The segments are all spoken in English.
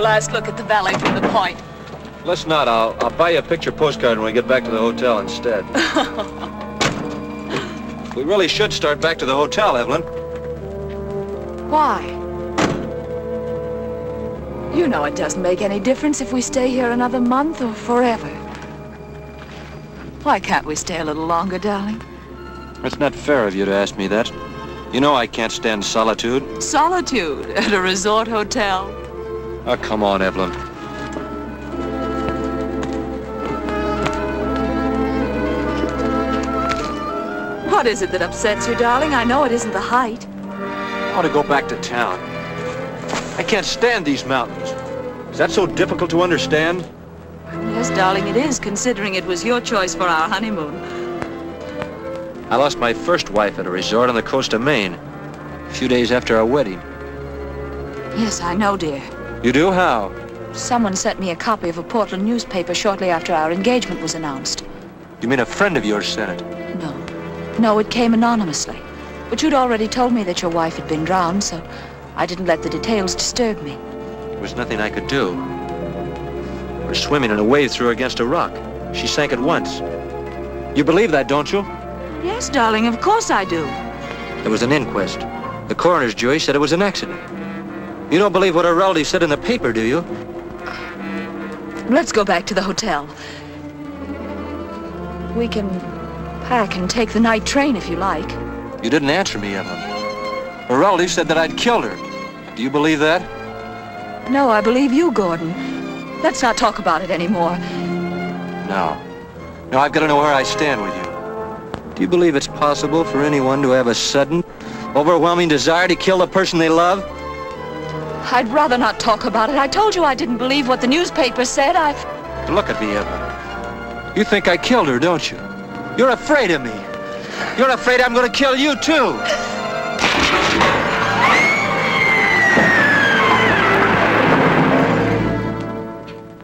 last look at the valley from the point. Let's not. I'll buy you a picture postcard when we get back to the hotel instead. We really should start back to the hotel, Evelyn. Why? You know it doesn't make any difference if we stay here another month or forever. Why can't we stay a little longer, darling? It's not fair of you to ask me that. You know I can't stand solitude. Solitude at a resort hotel? Oh, come on, Evelyn. What is it that upsets you, darling? I know it isn't the height. I want to go back to town. I can't stand these mountains. Is that so difficult to understand? Yes, darling, it is, considering it was your choice for our honeymoon. I lost my first wife at a resort on the coast of Maine, a few days after our wedding. Yes, I know, dear. You do? How? Someone sent me a copy of a Portland newspaper shortly after our engagement was announced. You mean a friend of yours sent it? No, it came anonymously. But you'd already told me that your wife had been drowned, so I didn't let the details disturb me. There was nothing I could do. We were swimming and a wave threw her against a rock. She sank at once. You believe that, don't you? Yes, darling, of course I do. There was an inquest. The coroner's jury said it was an accident. You don't believe what her relatives said in the paper, do you? Let's go back to the hotel. We can pack and take the night train if you like. You didn't answer me, Evelyn. Her relatives said that I'd killed her. Do you believe that? No, I believe you, Gordon. Let's not talk about it anymore. No. No, I've got to know where I stand with you. Do you believe it's possible for anyone to have a sudden, overwhelming desire to kill the person they love? I'd rather not talk about it. I told you I didn't believe what the newspaper said. Look at me, Evelyn. You think I killed her, don't you? You're afraid of me. You're afraid I'm going to kill you, too.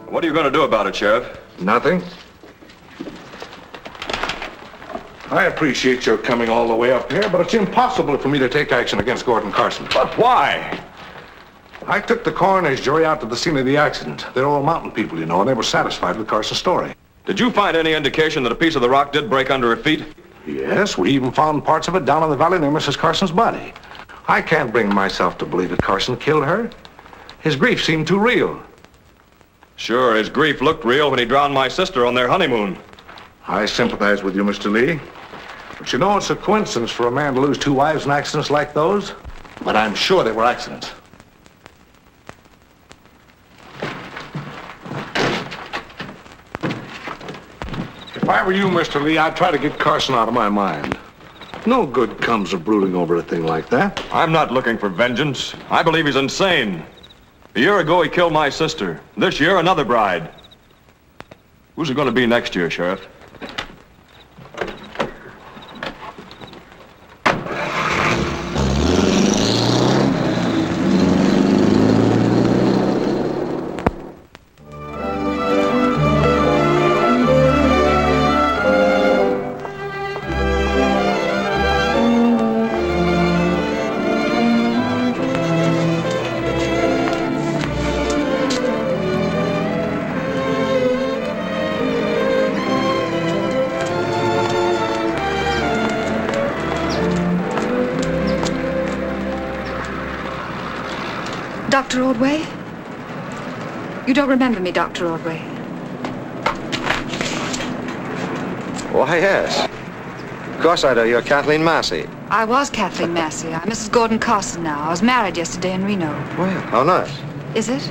What are you going to do about it, Sheriff? Nothing. I appreciate your coming all the way up here, but it's impossible for me to take action against Gordon Carson. But why? I took the coroner's jury out to the scene of the accident. They're all mountain people, you know, and they were satisfied with Carson's story. Did you find any indication that a piece of the rock did break under her feet? Yes, we even found parts of it down in the valley near Mrs. Carson's body. I can't bring myself to believe that Carson killed her. His grief seemed too real. Sure, his grief looked real when he drowned my sister on their honeymoon. I sympathize with you, Mr. Lee. But you know, it's a coincidence for a man to lose two wives in accidents like those. But I'm sure they were accidents. If I were you, Mr. Lee, I'd try to get Carson out of my mind. No good comes of brooding over a thing like that. I'm not looking for vengeance. I believe he's insane. A year ago, he killed my sister. This year, another bride. Who's it going to be next year, Sheriff? Dr. Ordway? You don't remember me, Dr. Ordway? Why, yes. Of course I do. You're Kathleen Massey. I was Kathleen Massey. I'm Mrs. Gordon Carson now. I was married yesterday in Reno. Well, how nice. Is it?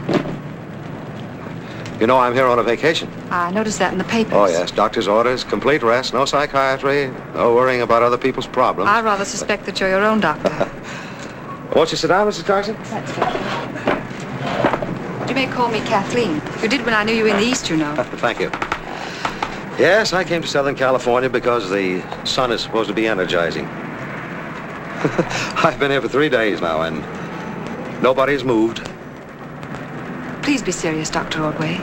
You know I'm here on a vacation. I noticed that in the papers. Oh, yes. Doctor's orders, complete rest, no psychiatry, no worrying about other people's problems. I rather suspect that you're your own doctor. Won't you sit down, Mrs. Carson? That's right. You may call me Kathleen. You did when I knew you in the East, you know. Thank you. Yes, I came to Southern California because the sun is supposed to be energizing. I've been here for 3 days now, and nobody's moved. Please be serious, Dr. Ordway.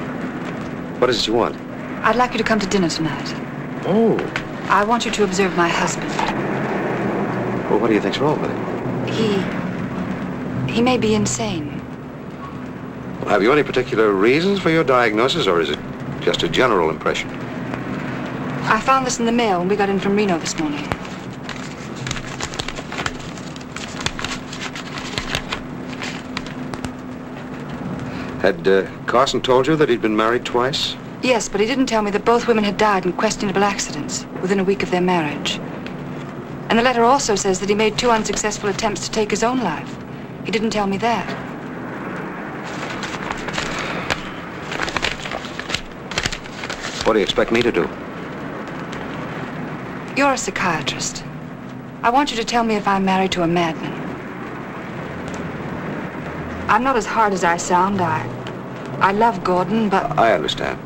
What is it you want? I'd like you to come to dinner tonight. Oh. I want you to observe my husband. Well, what do you think's wrong with him? He may be insane. Have you any particular reasons for your diagnosis, or is it just a general impression? I found this in the mail when we got in from Reno this morning. Had Carson told you that he'd been married twice? Yes, but he didn't tell me that both women had died in questionable accidents within a week of their marriage. And the letter also says that he made 2 unsuccessful attempts to take his own life. He didn't tell me that. What do you expect me to do? You're a psychiatrist. I want you to tell me if I'm married to a madman. I'm not as hard as I sound. I love Gordon, but... I understand.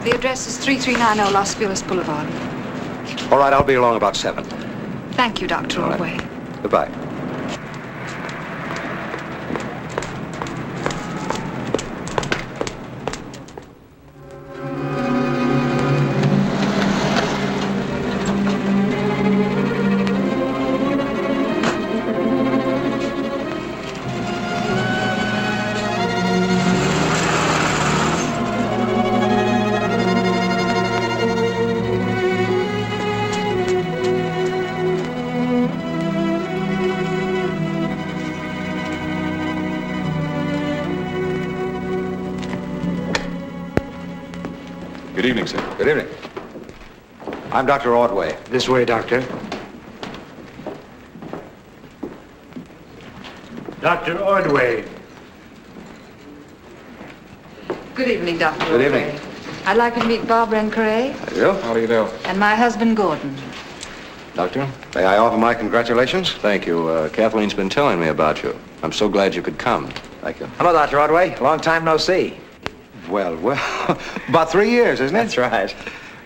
The address is 3390 Los Feliz Boulevard. All right, I'll be along about 7. Thank you, Dr. All Ordway. right. Goodbye. Good evening, sir. Good evening. I'm Dr. Ordway. This way, Doctor. Dr. Ordway. Good evening, Dr. Good Ordway. evening. I'd like to meet Barbara and Correa How do you do? How do you do? and my husband, Gordon. Doctor, may I offer my congratulations? Thank you. Kathleen's been telling me about you. I'm so glad you could come. Thank you. Hello, Dr. Ordway. Long time no see. Well, about 3 years, isn't it? That's right.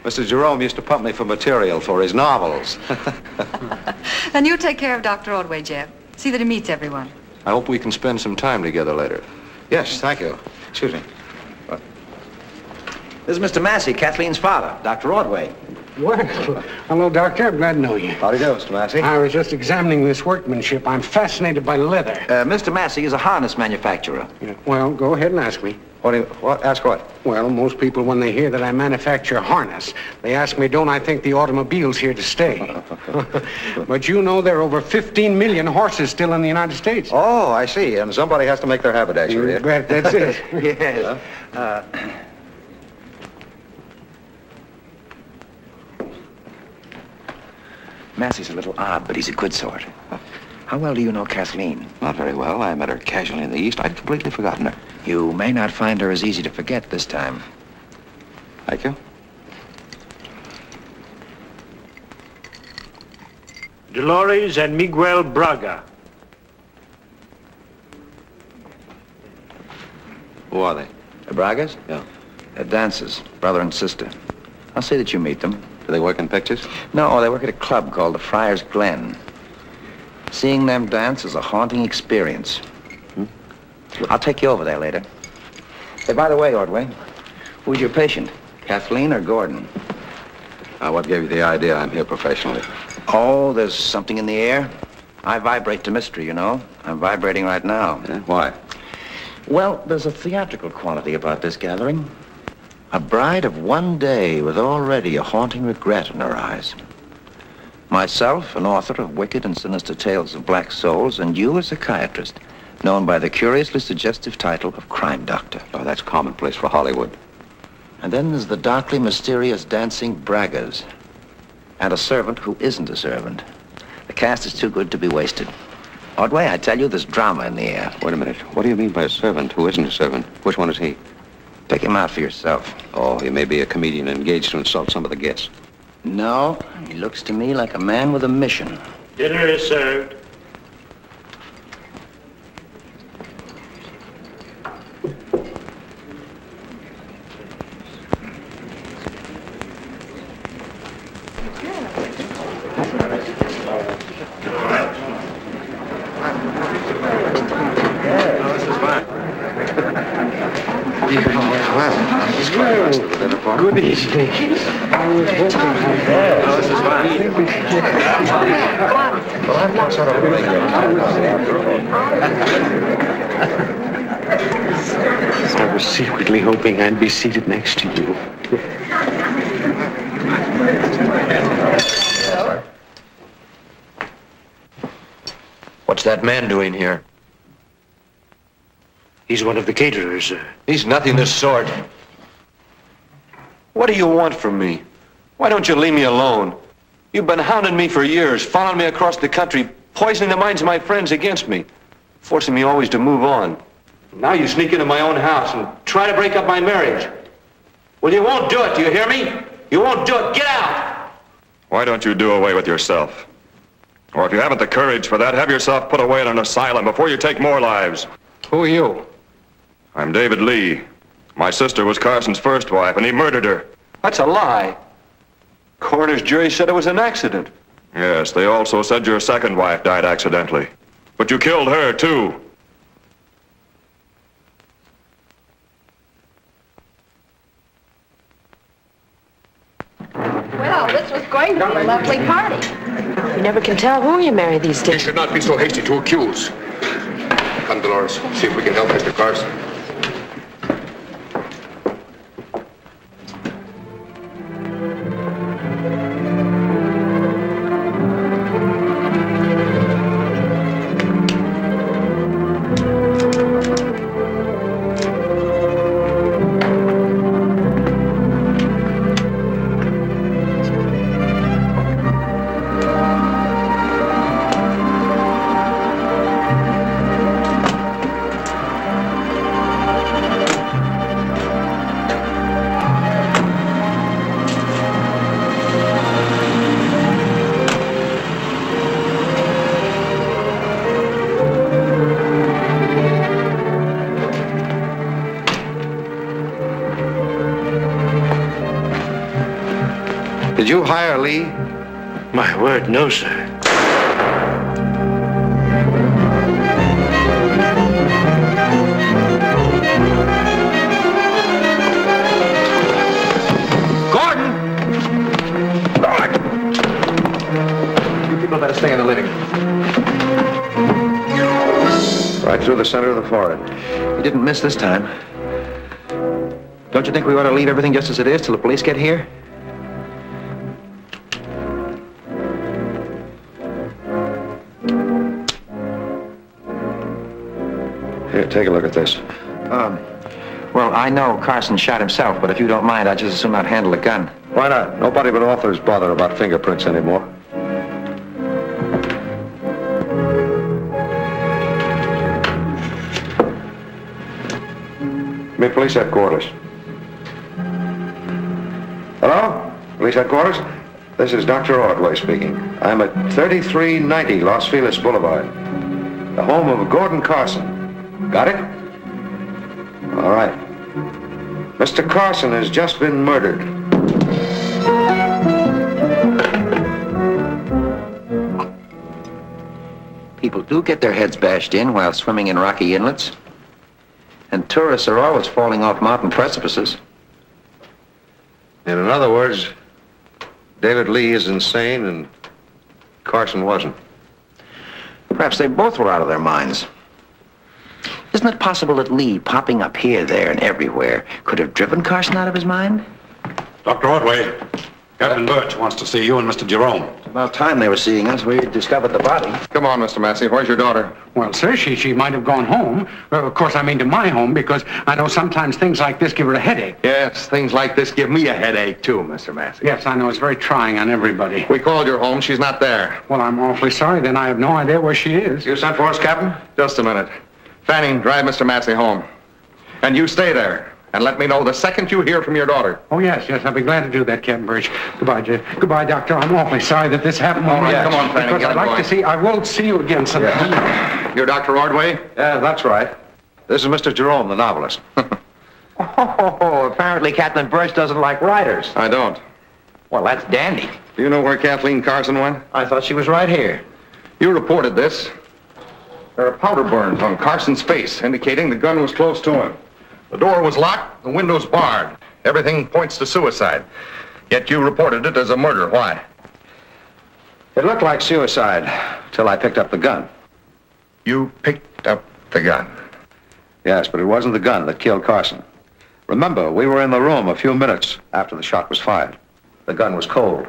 Mr. Jerome used to pump me for material for his novels. Then you take care of Dr. Ordway, Jeff. See that he meets everyone. I hope we can spend some time together later. Yes, thank you. Excuse me. This is Mr. Massey, Kathleen's father, Dr. Ordway. Well, hello, Doctor. I'm glad to know you. How do you do, Mr. Massey? I was just examining this workmanship. I'm fascinated by leather. Mr. Massey is a harness manufacturer. Yeah, well, go ahead and ask me. What? Ask what? Well, most people, when they hear that I manufacture harness, they ask me, don't I think the automobile's here to stay? But you know there are over 15 million horses still in the United States. Oh, I see. And somebody has to make their haberdashery. You bet, that's it. Yes. Massey's a little odd, but he's a good sort. How well do you know Kathleen? Not very well. I met her casually in the East. I'd completely forgotten her. You may not find her as easy to forget this time. Thank you. Dolores and Miguel Braga. Who are they? The Bragas? Yeah. They're dancers, brother and sister. I'll say that you meet them. Do they work in pictures? No, they work at a club called the Friar's Glen. Seeing them dance is a haunting experience. I'll take you over there later. Hey, by the way, Ordway, who's your patient? Kathleen or Gordon? What gave you the idea I'm here professionally? Oh, there's something in the air. I vibrate to mystery, you know. I'm vibrating right now. Yeah? Why? Well, there's a theatrical quality about this gathering. A bride of one day with already a haunting regret in her eyes. Myself, an author of wicked and sinister tales of black souls, and you, a psychiatrist, known by the curiously suggestive title of Crime Doctor. Oh, that's commonplace for Hollywood. And then there's the darkly mysterious dancing Bragas. And a servant who isn't a servant. The cast is too good to be wasted. Ordway, I tell you, there's drama in the air. Wait a minute. What do you mean by a servant who isn't a servant? Which one is he? Pick him out for yourself. Oh, he may be a comedian engaged to insult some of the guests. No, he looks to me like a man with a mission. Dinner is served. Good evening. I was hoping This is fine. Well, I'm not sort of I was secretly hoping I'd be seated next to you. What's that man doing here? He's one of the caterers, sir. He's nothing of the sort. What do you want from me? Why don't you leave me alone? You've been hounding me for years, following me across the country, poisoning the minds of my friends against me, forcing me always to move on. Now you sneak into my own house and try to break up my marriage. Well, you won't do it, do you hear me? You won't do it. Get out! Why don't you do away with yourself? Or if you haven't the courage for that, have yourself put away in an asylum before you take more lives. Who are you? I'm David Lee. My sister was Carson's first wife, and he murdered her. That's a lie. Coroner's jury said it was an accident. Yes, they also said your second wife died accidentally. But you killed her, too. Well, this was going to be a lovely party. You never can tell who you marry these You days. should not be so hasty to accuse. Come, Dolores, see if we can help Mr. Carson. Did you hire Lee? My word, no, sir. Gordon! You people better stay in the living. Right through the center of the forehead. You didn't miss this time. Don't you think we ought to leave everything just as it is till the police get here? Here, take a look at this. Well, I know Carson shot himself, but if you don't mind, I'd just as soon not handle a gun. Why not? Nobody but authors bother about fingerprints anymore. Me, police headquarters. Hello? Police headquarters? This is Dr. Ordway speaking. I'm at 3390 Los Feliz Boulevard, the home of Gordon Carson. Got it? All right. Mr. Carson has just been murdered. People do get their heads bashed in while swimming in rocky inlets. And tourists are always falling off mountain precipices. In other words, David Lee is insane and Carson wasn't. Perhaps they both were out of their minds. Isn't it possible that Lee, popping up here, there, and everywhere, could have driven Carson out of his mind? Dr. Ordway, Captain Birch wants to see you and Mr. Jerome. It's about time they were seeing us. We discovered the body. Come on, Mr. Massey. Where's your daughter? Well, sir, she might have gone home. Of course, I mean to my home, because I know sometimes things like this give her a headache. Yes, things like this give me a headache, too, Mr. Massey. Yes, I know. It's very trying on everybody. We called your home. She's not there. Well, I'm awfully sorry. Then I have no idea where she is. You sent for us, Captain? Just a minute. Fanning, drive Mr. Massey home. And you stay there. And let me know the second you hear from your daughter. Oh, yes, I'll be glad to do that, Captain Birch. Goodbye, Jeff. Goodbye, Doctor. I'm awfully sorry that this happened. All right, come on, Fanning, because get I'd him like to going. see, I will see you again sometime. Yeah. You're Dr. Ordway? Yeah, that's right. This is Mr. Jerome, the novelist. Oh, apparently Captain Birch doesn't like riders. I don't. Well, that's dandy. Do you know where Kathleen Carson went? I thought she was right here. You reported this. There are powder burns on Carson's face, indicating the gun was close to him. The door was locked, the windows barred. Everything points to suicide. Yet you reported it as a murder. Why? It looked like suicide till I picked up the gun. You picked up the gun. Yes, but it wasn't the gun that killed Carson. Remember, we were in the room a few minutes after the shot was fired. The gun was cold.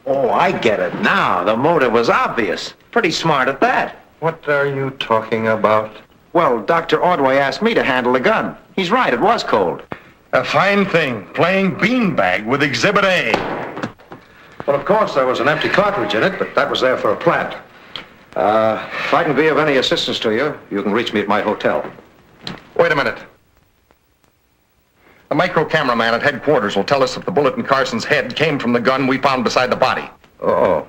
Oh, I get it now. The motive was obvious. Pretty smart at that. What are you talking about? Well, Dr. Ordway asked me to handle the gun. He's right, it was cold. A fine thing, playing beanbag with Exhibit A. Well, of course, there was an empty cartridge in it, but that was there for a plant. If I can be of any assistance to you, you can reach me at my hotel. Wait a minute. The micro cameraman at headquarters will tell us if the bullet in Carson's head came from the gun we found beside the body. Oh.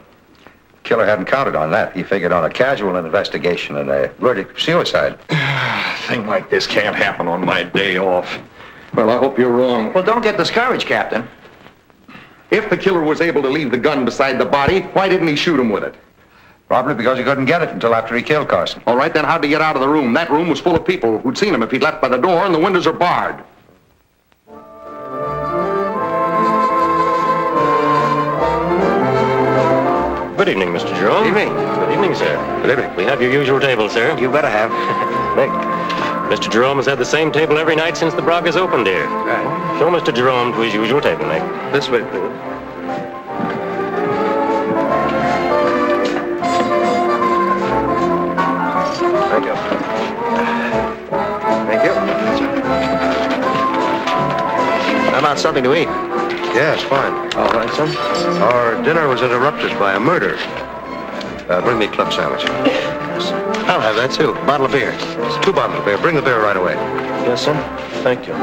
Killer hadn't counted on that. He figured on a casual investigation and a verdict of suicide. A thing like this can't happen on my day off. Well, I hope you're wrong. Well, don't get discouraged, Captain. If the killer was able to leave the gun beside the body, why didn't he shoot him with it? Probably because he couldn't get it until after he killed Carson. All right, then how'd he get out of the room? That room was full of people who'd seen him if he'd left by the door, and the windows are barred. Good evening, Mr. Jerome. Evening. Good evening, sir. Good evening. We have your usual table, sir. You better have. Thank you. Mr. Jerome has had the same table every night since the Brock has opened here. Right. Show Mr. Jerome to his usual table, Nick. This way, please. Thank you. Thank you. How about something to eat? Yes, fine. All right, sir. Our dinner was interrupted by a murder. Bring me a club sandwich. I'll have that, too. Bottle of beer. It's 2 bottles of beer. Bring the beer right away. Yes, sir. Thank you.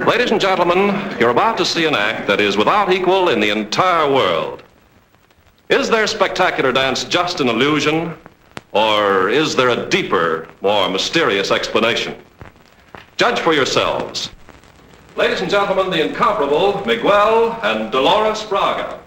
Ladies and gentlemen, you're about to see an act that is without equal in the entire world. Is their spectacular dance just an illusion, or is there a deeper, more mysterious explanation? Judge for yourselves. Ladies and gentlemen, the incomparable Miguel and Dolores Braga.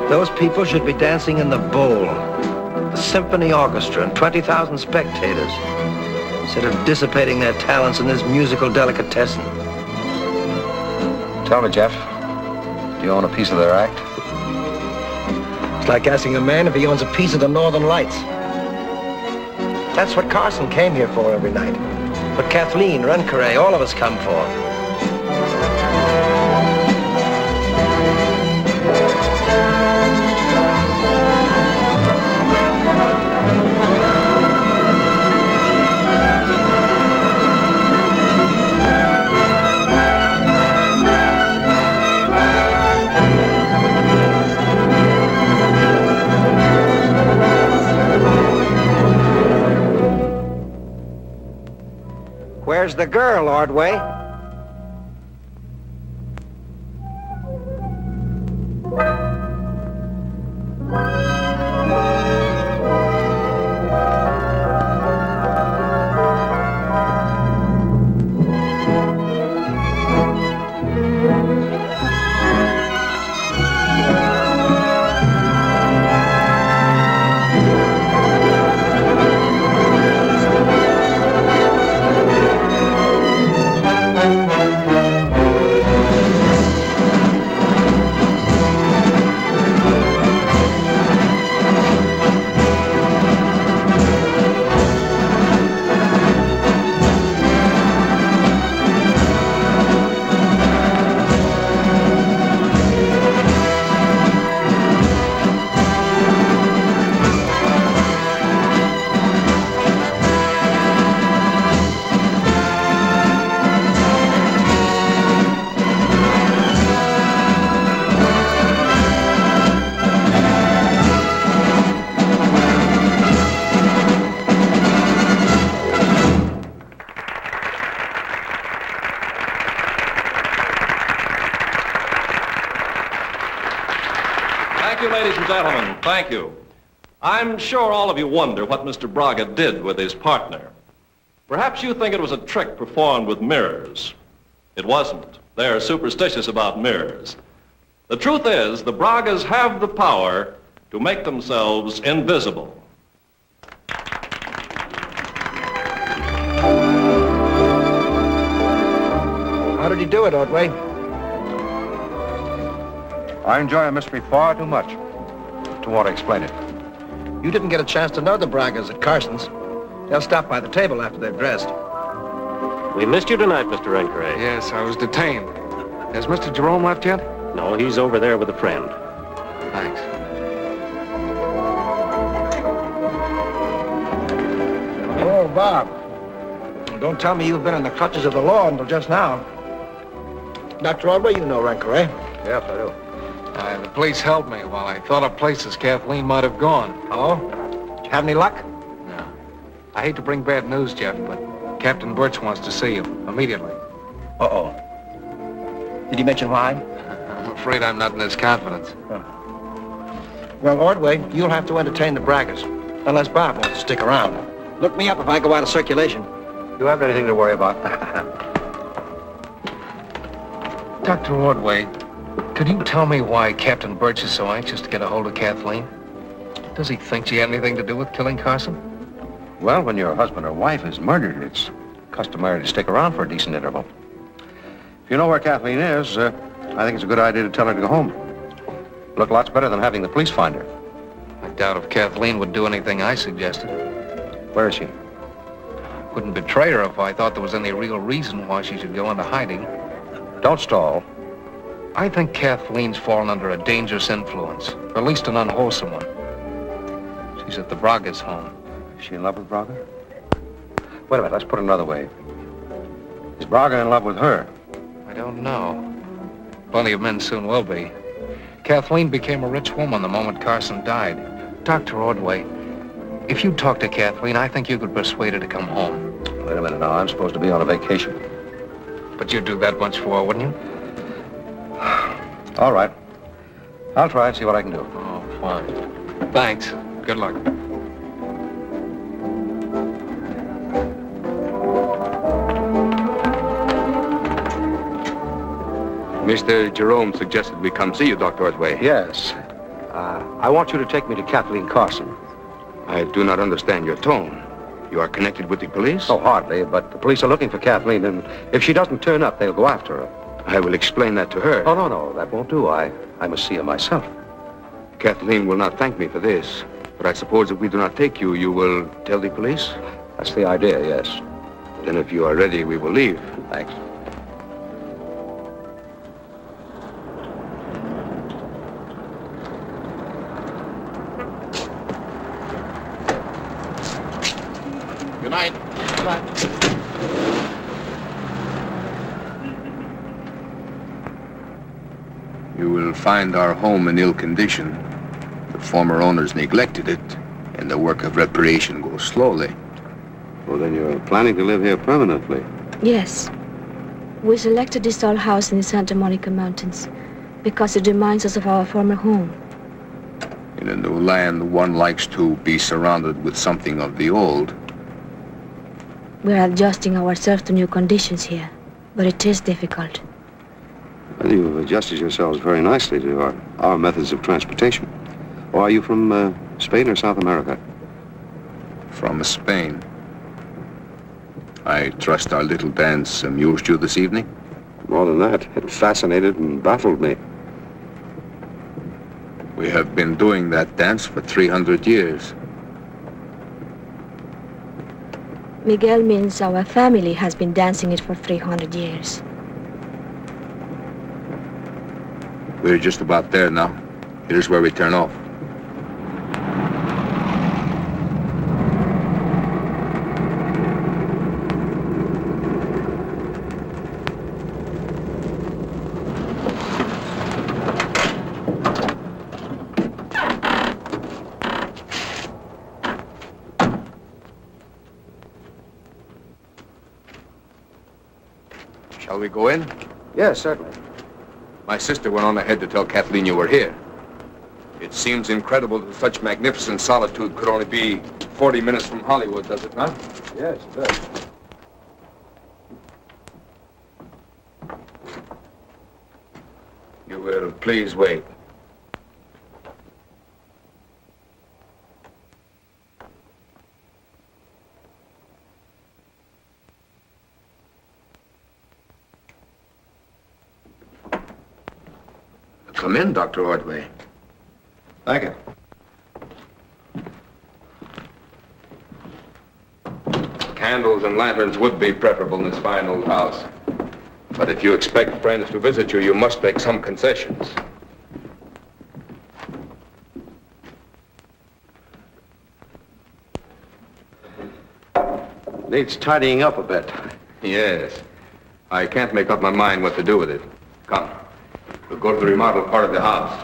Those people should be dancing in the bowl. The symphony orchestra and 20,000 spectators, instead of dissipating their talents in this musical delicatessen. Tell me, Jeff, do you own a piece of their act? It's like asking a man if he owns a piece of the Northern Lights. That's what Carson came here for every night. What Kathleen, Rencaray, all of us come for. Where's the girl, Ordway? Ladies and gentlemen, thank you. I'm sure all of you wonder what Mr. Braga did with his partner. Perhaps you think it was a trick performed with mirrors. It wasn't. They're superstitious about mirrors. The truth is, the Bragas have the power to make themselves invisible. How did he do it, Ordway? I enjoy a mystery far too much to want to explain it. You didn't get a chance to know the Bragas at Carson's. They'll stop by the table after they've dressed. We missed you tonight, Mr. Rencray. Yes, I was detained. Has Mr. Jerome left yet? No, he's over there with a friend. Thanks. Oh, Bob. Don't tell me you've been in the clutches of the law until just now. Dr. Ordway, you know Rencray. Yes, I do. The police held me while I thought of places Kathleen might have gone. Oh? Did you have any luck? No. I hate to bring bad news, Jeff, but Captain Birch wants to see you immediately. Uh-oh. Did he mention why? I'm afraid I'm not in his confidence. Well, Ordway, you'll have to entertain the Bragas, unless Bob wants to stick around. Look me up if I go out of circulation. You haven't anything to worry about. Dr. Ordway, could you tell me why Captain Birch is so anxious to get a hold of Kathleen? Does he think she had anything to do with killing Carson? Well, when your husband or wife is murdered, it's customary to stick around for a decent interval. If you know where Kathleen is, I think it's a good idea to tell her to go home. Look lots better than having the police find her. I doubt if Kathleen would do anything I suggested. Where is she? Wouldn't betray her if I thought there was any real reason why she should go into hiding. Don't stall. I think Kathleen's fallen under a dangerous influence, or at least an unwholesome one. She's at the Braga's home. Is she in love with Braga? Wait a minute, let's put it another way. Is Braga in love with her? I don't know. Plenty of men soon will be. Kathleen became a rich woman the moment Carson died. Dr. Ordway, if you talk to Kathleen, I think you could persuade her to come home. Wait a minute now, I'm supposed to be on a vacation. But you'd do that much for, wouldn't you? All right. I'll try and see what I can do. Oh, fine. Thanks. Good luck. Mr. Jerome suggested we come see you, Dr. Ordway. Yes. I want you to take me to Kathleen Carson. I do not understand your tone. You are connected with the police? Oh, hardly, but the police are looking for Kathleen, and if she doesn't turn up, they'll go after her. I will explain that to her. Oh, no, that won't do. I must see her myself. Kathleen will not thank me for this, but I suppose if we do not take you, you will tell the police? That's the idea, yes. Then if you are ready, we will leave. Thanks. Good night. You will find our home in ill condition. The former owners neglected it, and the work of reparation goes slowly. Well, then you're planning to live here permanently. Yes. We selected this old house in the Santa Monica Mountains because it reminds us of our former home. In a new land, one likes to be surrounded with something of the old. We're adjusting ourselves to new conditions here, but it is difficult. Well, you've adjusted yourselves very nicely to our methods of transportation. Or are you from Spain or South America? From Spain. I trust our little dance amused you this evening? More than that, it fascinated and baffled me. We have been doing that dance for 300 years. Miguel means our family has been dancing it for 300 years. We're just about there now. Here's where we turn off. Shall we go in? Yes, certainly. My sister went on ahead to tell Kathleen you were here. It seems incredible that such magnificent solitude could only be 40 minutes from Hollywood, does it not? Yes, it does. You will please wait. Come in, Dr. Ordway. Thank you. Candles and lanterns would be preferable in this fine old house. But if you expect friends to visit you, you must make some concessions. Needs tidying up a bit. Yes. I can't make up my mind what to do with it. Come. We'll go to the remodeled part of the house.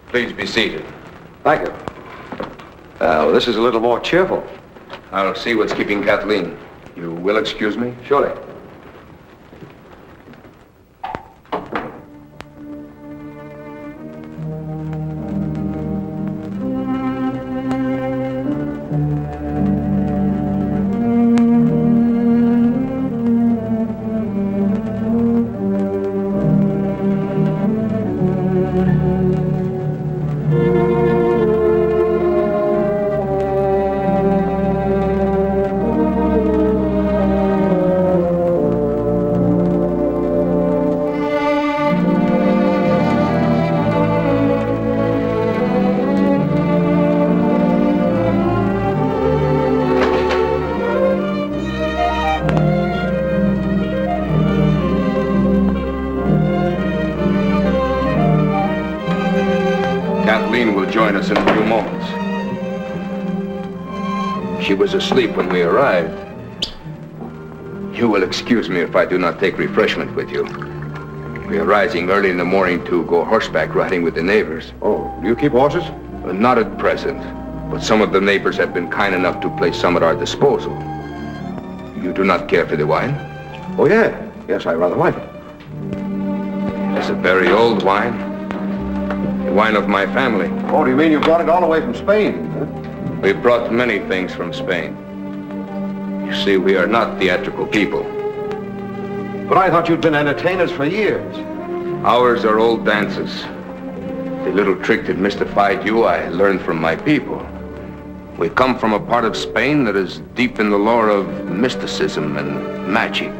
Please be seated. Thank you. Well, this is a little more cheerful. I'll see what's keeping Kathleen. You will excuse me? Surely. Kathleen will join us in a few moments. She was asleep when we arrived. You will excuse me if I do not take refreshment with you. We are rising early in the morning to go horseback riding with the neighbors. Oh, do you keep horses? Not at present, but some of the neighbors have been kind enough to place some at our disposal. You do not care for the wine? Oh, yeah. Yes, I rather like it. It's a very old wine. The wine of my family. Oh, do you mean you brought it all the way from Spain? Huh? We brought many things from Spain. You see, we are not theatrical people. But I thought you'd been entertainers for years. Ours are old dances. The little trick that mystified you, I learned from my people. We come from a part of Spain that is deep in the lore of mysticism and magic.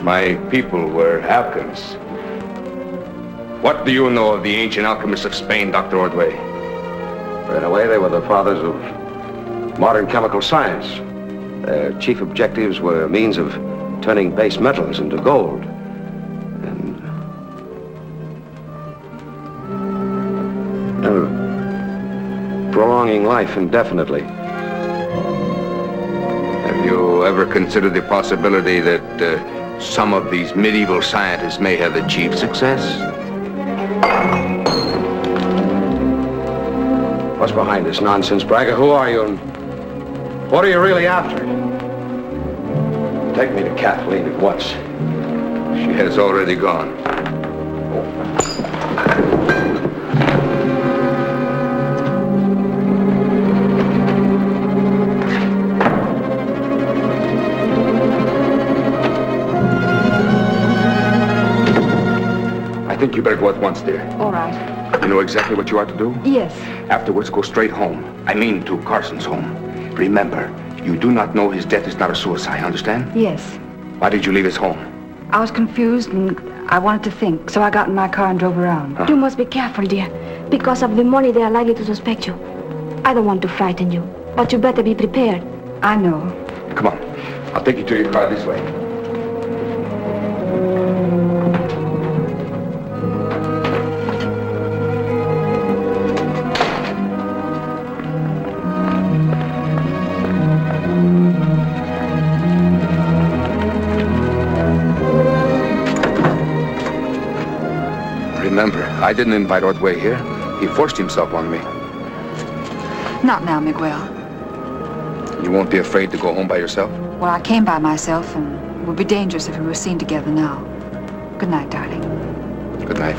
My people were alchemists. What do you know of the ancient alchemists of Spain, Dr. Ordway? In a way, they were the fathers of modern chemical science. Their chief objectives were means of turning base metals into gold. And prolonging life indefinitely. ever consider the possibility that some of these medieval scientists may have achieved success? What's behind this nonsense, Braga? Who are you and what are you really after? Take me to Kathleen at once. She has already gone. I think you better go at once, dear. All right. You know exactly what you are to do? Yes. Afterwards, go straight home. I mean to Carson's home. Remember, you do not know his death is not a suicide, understand? Yes. Why did you leave his home? I was confused and I wanted to think, so I got in my car and drove around. You must be careful, dear. Because of the money, they are likely to suspect you. I don't want to frighten you, but you better be prepared. I know. Come on. I'll take you to your car this way. Remember, I didn't invite Ordway here. He forced himself on me. Not now, Miguel. You won't be afraid to go home by yourself? Well, I came by myself, and it would be dangerous if we were seen together now. Good night, darling. Good night.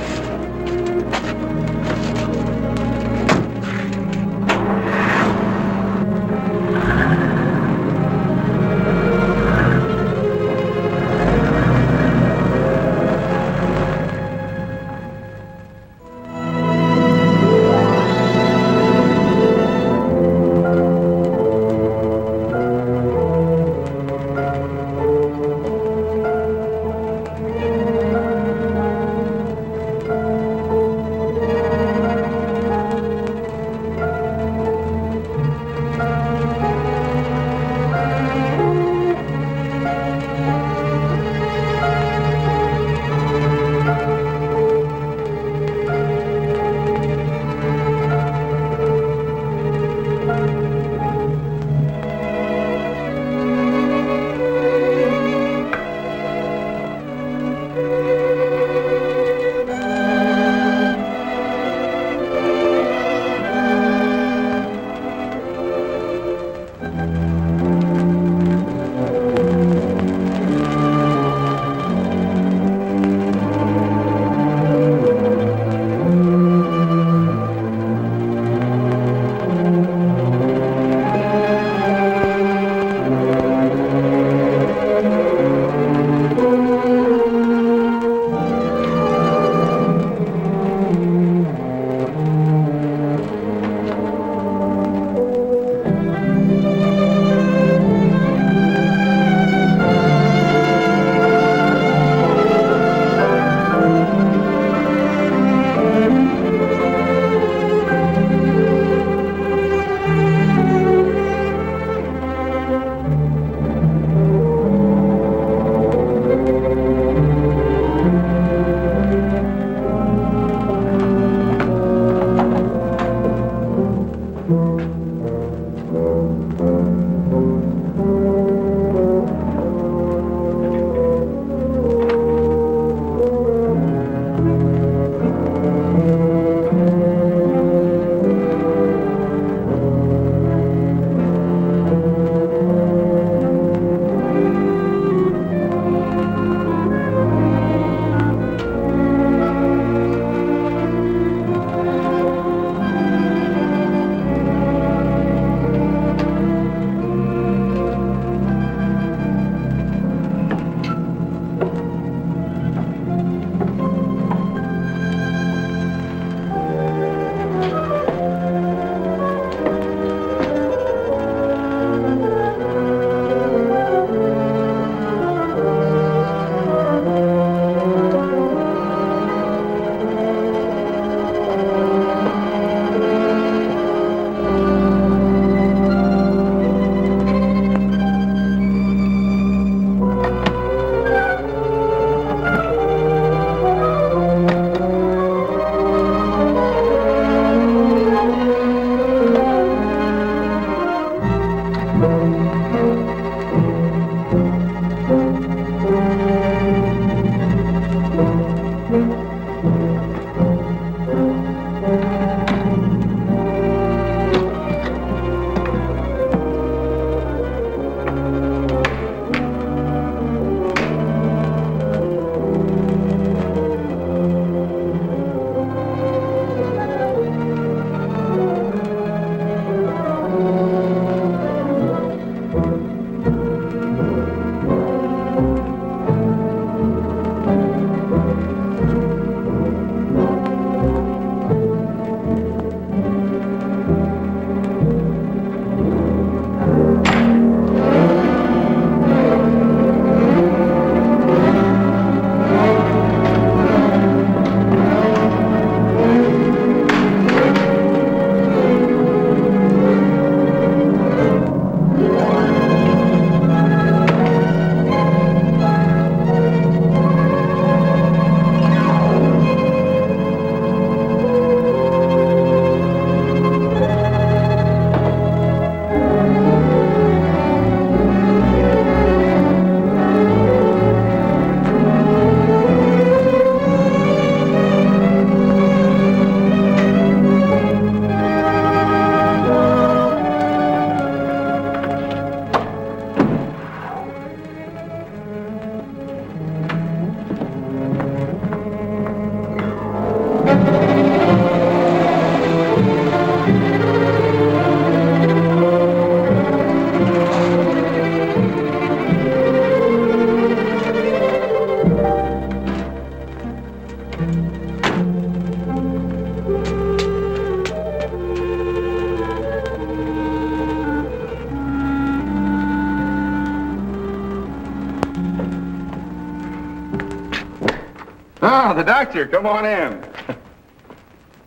Ah, the doctor. Come on in.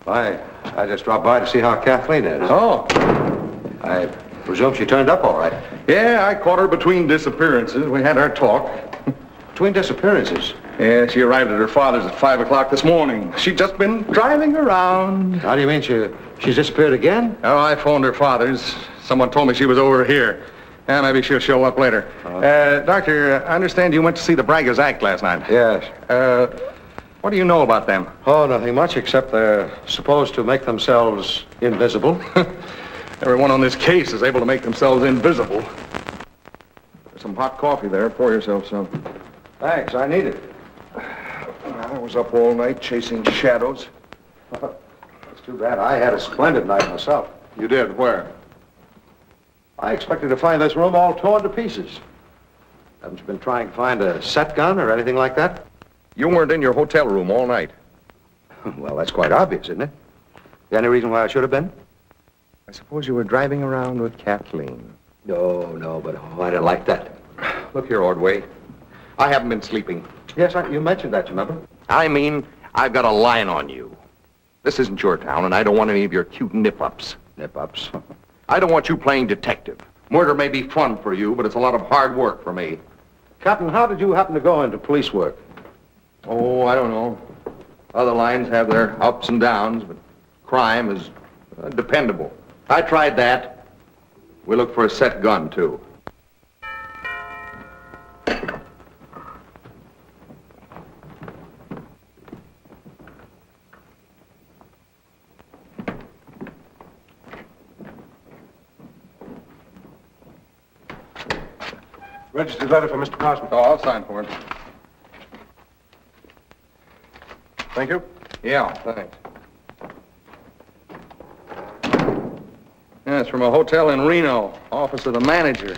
I just dropped by to see how Kathleen is. Oh. I presume she turned up all right. Yeah, I caught her between disappearances. We had our talk. Between disappearances? Yeah, she arrived at her father's at 5 o'clock this morning. She'd just been driving around. How do you mean she's disappeared again? Oh, I phoned her father's. Someone told me she was over here. Yeah, maybe she'll show up later. Doctor, I understand you went to see the Braggers act last night. Yes. What do you know about them? Oh, nothing much, except they're supposed to make themselves invisible. Everyone on this case is able to make themselves invisible. There's some hot coffee there. Pour yourself some. Thanks, I need it. I was up all night chasing shadows. It's too bad. I had a splendid night myself. You did? Where? I expected to find this room all torn to pieces. Haven't you been trying to find a set gun or anything like that? You weren't in your hotel room all night. Well, that's quite obvious, isn't it? Any reason why I should have been? I suppose you were driving around with Kathleen. No, but I didn't like that. Look here, Ordway. I haven't been sleeping. Yes, you mentioned that, you remember? I mean, I've got a line on you. This isn't your town, and I don't want any of your cute nip-ups. Nip-ups? I don't want you playing detective. Murder may be fun for you, but it's a lot of hard work for me. Captain, how did you happen to go into police work? Oh, I don't know. Other lines have their ups and downs, but crime is dependable. I tried that. We look for a set gun, too. Registered letter for Mr. Carson. Oh, I'll sign for it. Thank you. Yeah, thanks. Yeah, it's from a hotel in Reno. Office of the manager.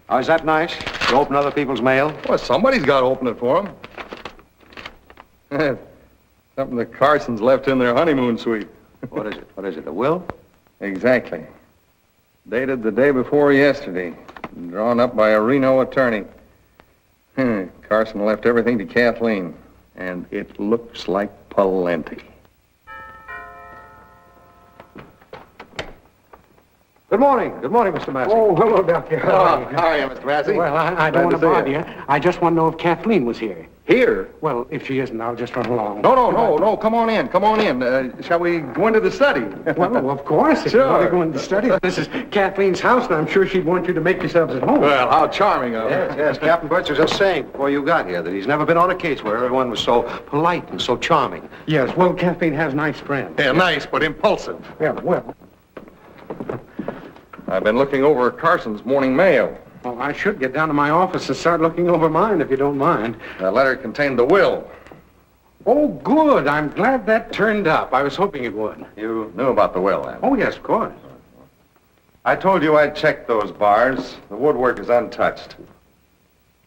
Oh, is that nice? To open other people's mail? Well, somebody's got to open it for them. Something the Carsons left in their honeymoon suite. What is it? What is it, a will? Exactly. Dated the day before yesterday. Drawn up by a Reno attorney. Carson left everything to Kathleen. And it looks like plenty. Good morning, Mr. Massey. Oh, hello, Doctor. How are you, Mr. Massey? Well, I don't want to bother you. I just want to know if Kathleen was here. Here? Well, if she isn't, I'll just run along. No. Come on in. Shall we go into the study? Well, of course. If you want to go into the study. This is Kathleen's house, and I'm sure she'd want you to make yourselves at home. Well, how charming of her. Yes, Captain Birch was just saying before you got here that he's never been on a case where everyone was so polite and so charming. Yes, well, Kathleen has nice friends. Yeah, nice, but impulsive. Yeah, well. I've been looking over Carson's morning mail. Well, I should get down to my office and start looking over mine, if you don't mind. The letter contained the will. Oh, good. I'm glad that turned up. I was hoping it would. You knew about the will, then? Oh, yes, of course. I told you I'd checked those bars. The woodwork is untouched.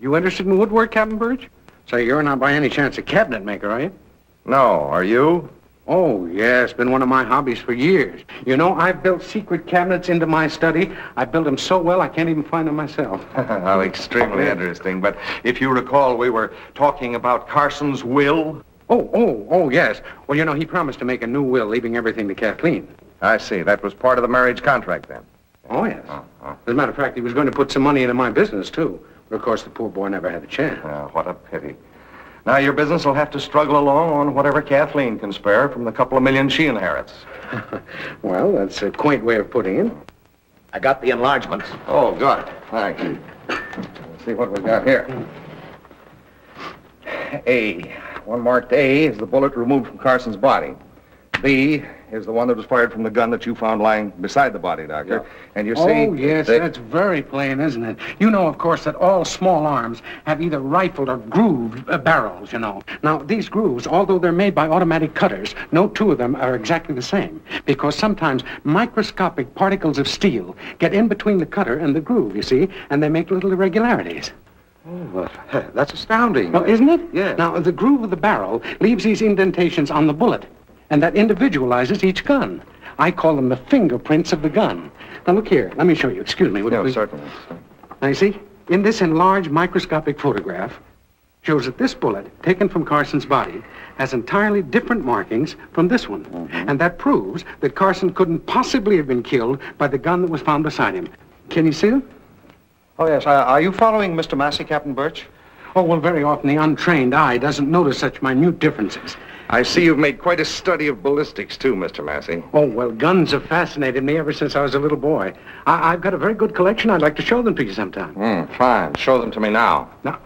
You interested in woodwork, Captain Birch? Say, you're not by any chance a cabinet maker, are you? No, are you? Oh, yes, been one of my hobbies for years. You know, I've built secret cabinets into my study. I built them so well I can't even find them myself. How extremely interesting. But if you recall, we were talking about Carson's will. Oh, yes. Well, you know, he promised to make a new will, leaving everything to Kathleen. I see. That was part of the marriage contract, then. Oh, yes. As a matter of fact, he was going to put some money into my business, too. But, of course, the poor boy never had a chance. Oh, what a pity. Now, your business will have to struggle along on whatever Kathleen can spare from the couple of million she inherits. Well, that's a quaint way of putting it. I got the enlargements. Oh, good. Thanks. Let's see what we've got here. A. One marked A is the bullet removed from Carson's body. B is the one that was fired from the gun that you found lying beside the body, Doctor. Yeah. And you see... Oh, yes, that's very plain, isn't it? You know, of course, that all small arms have either rifled or grooved barrels, you know. Now, these grooves, although they're made by automatic cutters, no two of them are exactly the same. Because sometimes microscopic particles of steel get in between the cutter and the groove, you see, and they make little irregularities. Oh, well, that's astounding. Well, isn't it? Yeah. Now, the groove of the barrel leaves these indentations on the bullet, and that individualizes each gun. I call them the fingerprints of the gun. Now, look here. Let me show you. Excuse me. No, certainly. Now, you see, in this enlarged microscopic photograph, shows that this bullet, taken from Carson's body, has entirely different markings from this one. And that proves that Carson couldn't possibly have been killed by the gun that was found beside him. Can you see it? Oh, yes. Are you following Mr. Massey, Captain Birch? Oh, well, very often the untrained eye doesn't notice such minute differences. I see you've made quite a study of ballistics, too, Mr. Massey. Oh, well, guns have fascinated me ever since I was a little boy. I've got a very good collection. I'd like to show them to you sometime. Fine. Show them to me now. Now,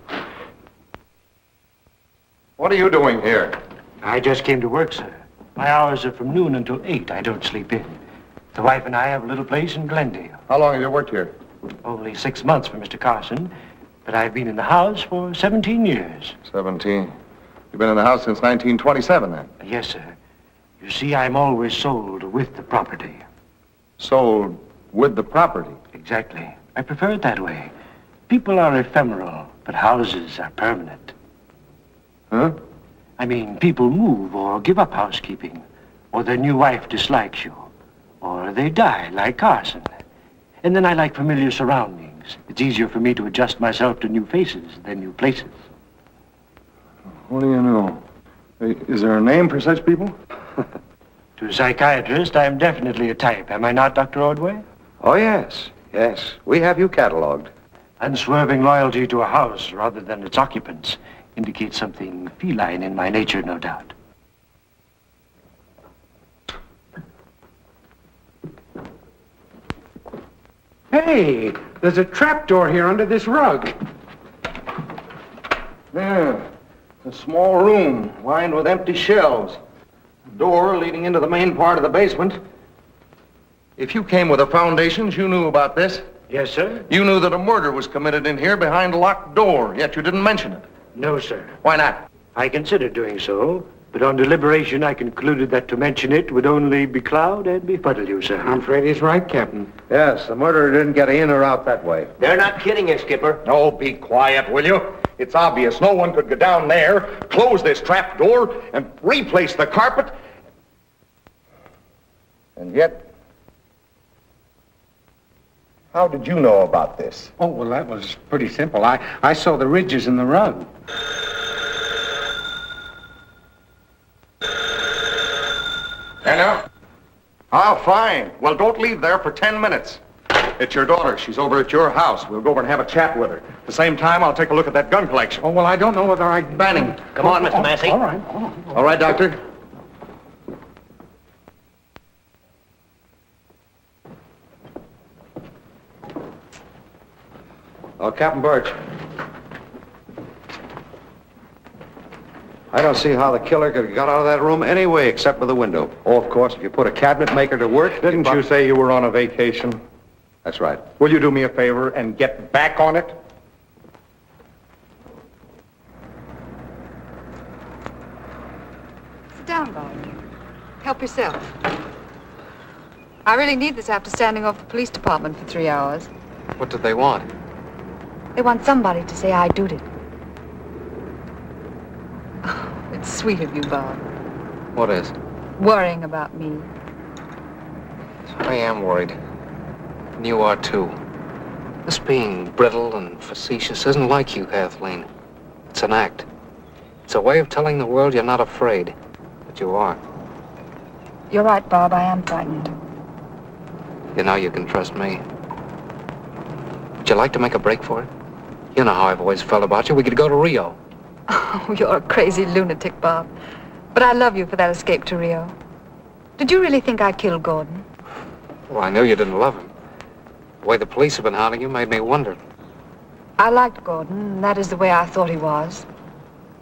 What are you doing here? I just came to work, sir. My hours are from noon until 8. I don't sleep in. The wife and I have a little place in Glendale. How long have you worked here? Only 6 months for Mr. Carson, but I've been in the house for 17 years. 17. You've been in the house since 1927, then? Yes, sir. You see, I'm always sold with the property. Sold with the property? Exactly. I prefer it that way. People are ephemeral, but houses are permanent. Huh? I mean, people move or give up housekeeping, or their new wife dislikes you, or they die like Carson. And then I like familiar surroundings. It's easier for me to adjust myself to new faces than new places. What do you know? Is there a name for such people? To a psychiatrist, I'm definitely a type, am I not, Dr. Ordway? Oh, yes. Yes. We have you cataloged. Unswerving loyalty to a house rather than its occupants indicates something feline in my nature, no doubt. hey, there's a trapdoor here under this rug. There. A small room lined with empty shelves. A door leading into the main part of the basement. If you came with the foundations, you knew about this. Yes, sir? You knew that a murder was committed in here behind a locked door, yet you didn't mention it. No, sir. Why not? I considered doing so, but on deliberation I concluded that to mention it would only becloud and befuddle you, sir. I'm afraid he's right, Captain. Yes, the murderer didn't get in or out that way. They're not kidding you, Skipper. Oh, be quiet, will you? It's obvious no one could go down there, close this trap door, and replace the carpet. And yet, how did you know about this? Oh, well, that was pretty simple. I saw the ridges in the rug. Anna? Oh, fine. Well, don't leave there for 10 minutes. It's your daughter. She's over at your house. We'll go over and have a chat with her. At the same time, I'll take a look at that gun collection. Oh, well, I don't know whether I... Banning. Come on, Mr. Massey. All right. All right, Doctor. Oh, Captain Birch. I don't see how the killer could have got out of that room anyway, except for the window. Oh, of course, if you put a cabinet maker to work... Didn't you say you were on a vacation? That's right. Will you do me a favor and get back on it? Sit down, Bob. Help yourself. I really need this after standing off the police department for 3 hours. What do they want? They want somebody to say I did it. Oh, it's sweet of you, Bob. What is? Worrying about me. I am worried. And you are, too. This being brittle and facetious isn't like you, Kathleen. It's an act. It's a way of telling the world you're not afraid, but you are. You're right, Bob. I am frightened. You know you can trust me. Would you like to make a break for it? You know how I've always felt about you. We could go to Rio. Oh, you're a crazy lunatic, Bob. But I love you for that escape to Rio. Did you really think I killed Gordon? Well, I knew you didn't love him. The way the police have been hounding you made me wonder. I liked Gordon, and that is the way I thought he was.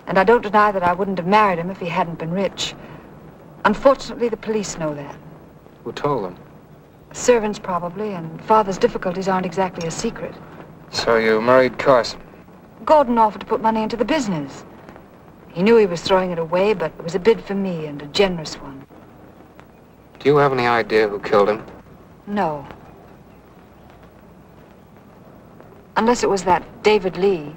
And I don't deny that I wouldn't have married him if he hadn't been rich. Unfortunately, the police know that. Who told them? Servants, probably, and Father's difficulties aren't exactly a secret. So you married Carson? Gordon offered to put money into the business. He knew he was throwing it away, but it was a bid for me, and a generous one. Do you have any idea who killed him? No. Unless it was that David Lee.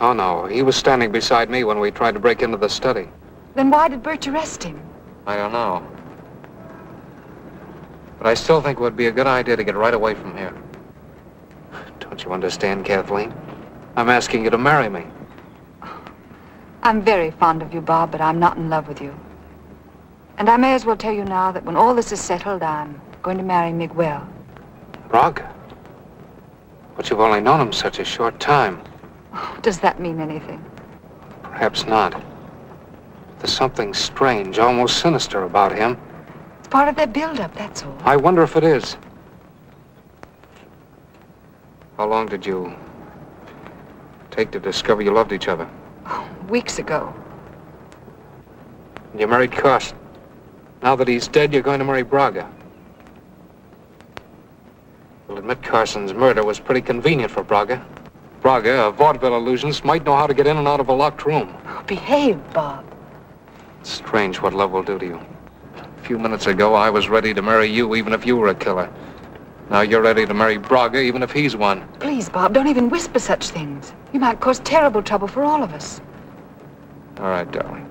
Oh, no. He was standing beside me when we tried to break into the study. Then why did Birch arrest him? I don't know. But I still think it would be a good idea to get right away from here. Don't you understand, Kathleen? I'm asking you to marry me. I'm very fond of you, Bob, but I'm not in love with you. And I may as well tell you now that when all this is settled, I'm going to marry Miguel. Braga? But you've only known him such a short time. Does that mean anything? Perhaps not. There's something strange, almost sinister about him. It's part of their build-up, that's all. I wonder if it is. How long did you take to discover you loved each other? Weeks ago. And you married Carson. Now that he's dead, you're going to marry Braga. You'll admit Carson's murder was pretty convenient for Braga. Braga, a vaudeville illusionist, might know how to get in and out of a locked room. Behave, Bob. It's strange what love will do to you. A few minutes ago, I was ready to marry you, even if you were a killer. Now you're ready to marry Braga, even if he's one. Please, Bob, don't even whisper such things. You might cause terrible trouble for all of us. All right, darling.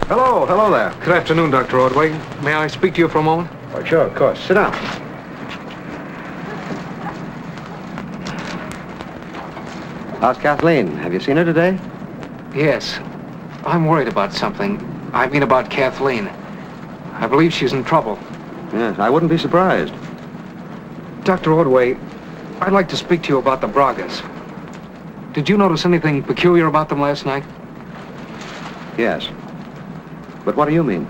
Hello there. Good afternoon, Dr. Ordway. May I speak to you for a moment? Oh, sure, of course. Sit down. How's Kathleen? Have you seen her today? Yes. I'm worried about something. I mean about Kathleen. I believe she's in trouble. Yes, I wouldn't be surprised. Dr. Ordway, I'd like to speak to you about the Bragas. Did you notice anything peculiar about them last night? Yes. But what do you mean?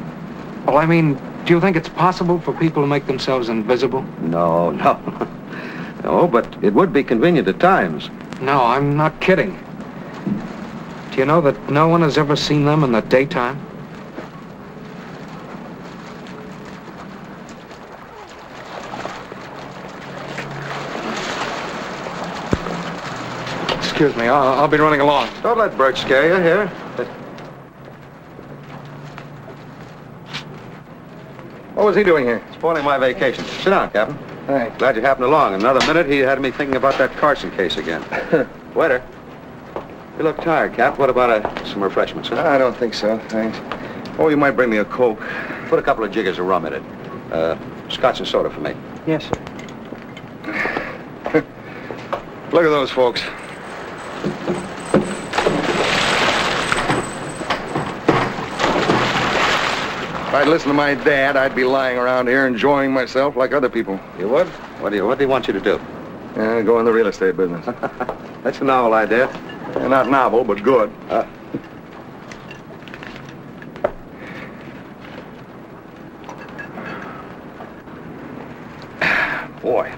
Well, I mean, do you think it's possible for people to make themselves invisible? No. No, but it would be convenient at times. No, I'm not kidding. Do you know that no one has ever seen them in the daytime? Excuse me, I'll be running along. Don't let Bert scare you here. What was he doing here? Spoiling my vacation. Sit down, Captain. Thanks. Glad you happened along. In another minute, he had me thinking about that Carson case again. Waiter. You look tired, Cap. What about some refreshments, huh? I don't think so, thanks. Oh, you might bring me a Coke. Put a couple of jiggers of rum in it. Scotch and soda for me. Yes, sir. Look at those folks. If I'd listened to my dad, I'd be lying around here enjoying myself like other people. You would? What do he want you to do? Go in the real estate business. That's a novel idea. Not novel, but good. Boy,